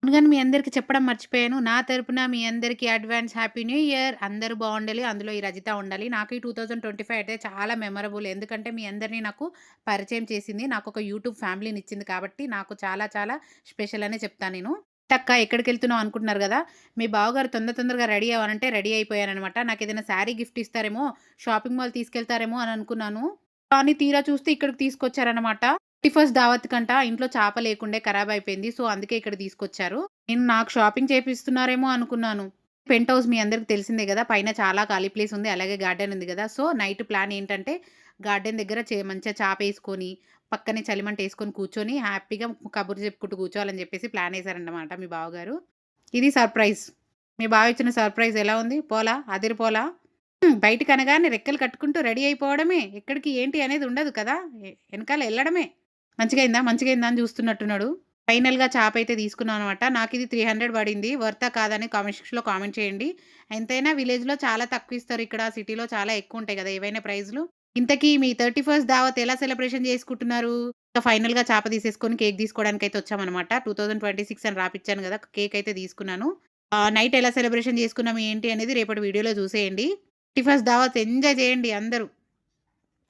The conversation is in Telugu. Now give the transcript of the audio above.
ముందుగానే మీ అందరికి చెప్పడం మర్చిపోయాను. నా తరపున మీ అందరికీ అడ్వాన్స్ హ్యాపీ న్యూ ఇయర్. అందరూ బావుండాలి. అందులో ఈ రజిత ఉండాలి. నాకు ఈ 2025 అయితే చాలా మెమరబుల్. ఎందుకంటే మీ అందరిని నాకు పరిచయం చేసింది. నాకొక యూట్యూబ్ ఫ్యామిలీనిచ్చింది కాబట్టి నాకు చాలా చాలా స్పెషల్ అనే చెప్తా నేను. "ఏంటక్క ఎక్కడికెళ్తున్నావు" అనుకుంటున్నారు గదా! మీ బావగారు తొందరగా రెడీ అవ్వనంటే రెడీ అయిపోయాననమాట. నాకేదైనా శారీ గిఫ్ట్ ఇస్తారేమో, షాపింగ్ మాల్ తీసుకెళ్తారేమో అని అనుకున్నాను. కానీ తీరా చూస్తే ఇక్కడికి తీసుకొచ్చారనమాట. 31st దావత్‌కంట ఇంట్లో చాప లేకుండే ఖరాబయిపోయింది. సో, అందుకే ఇక్కడ తీసుకొచ్చారు. నేను నాకు షాపింగ్ చేపిస్తున్నారేమో అనుకున్నాను. పెంట్ హౌస్ మీ అందరికి తెలిసిందే గదా! పైన చాలా ఖాళీ ప్లేస్ ఉంది. అలాగే గార్డెన్ ఉంది గదా! సో, నైట్ ప్లాన్ ఏంటంటే గార్డెన్ దగ్గర మంచిగా చాపేసుకొని, పక్కనే చలిమంటేసుకొని కూర్చొని హ్యాపీగా కబుర్లు చెప్పుకుంటూ కూర్చోవాలని జెప్పేసి ప్లానేసారన్నమాట మీ బావగారు. ఇది సర్ప్రైజ్. మీ బావ ఇచ్చిన సర్ప్రైజ్ ఎలా ఉంది? పోలా? అదిరిపోలా? బయటికనగానే రెక్కలు కట్టుకుంటూ రెడీ అయిపోవడమే. ఎక్కడికి ఏంటి అనేది ఉండదు కదా! ఎనకాల ఎళ్ళడమే. మంచిగయిందా? మంచిగయిందా? అని జూస్తున్నట్టున్నాడు. ఫైనల్‌గా చాపైతే తీసుకున్నాననమాట. నాకిది 300 పడింది. వర్తా కాదా అని కామెంట్ సెక్షన్‌లో కామెంట్ చేయండి. ఎంతైనా విలేజ్‌లో చాలా తక్కువిస్తారు. ఇక్కడ సిటీలో చాలా ఎక్కువుంటాయి గదా! ఏవైనా ప్రైజ్‌లు. ఇంతకీ మీ 31st దావత్ ఎలా సెలబ్రేషన్ చేసుకుంటున్నారు? ఇంకా ఫైనల్‌గా చాప తీసేసుకొని కేక్ తీసుకోవడానికైతే వచ్చామనమాట. 2026 అని రాపిచ్చాను గదా! కేకయితే తీసుకున్నాను. నైట్ ఎలా సెలబ్రేషన్ చేసుకున్నాము ఏంటి అనేది రేపటి వీడియోలో చూసేయండి. 31st దావత్ ఎంజాయ్ చేయండి అందరూ.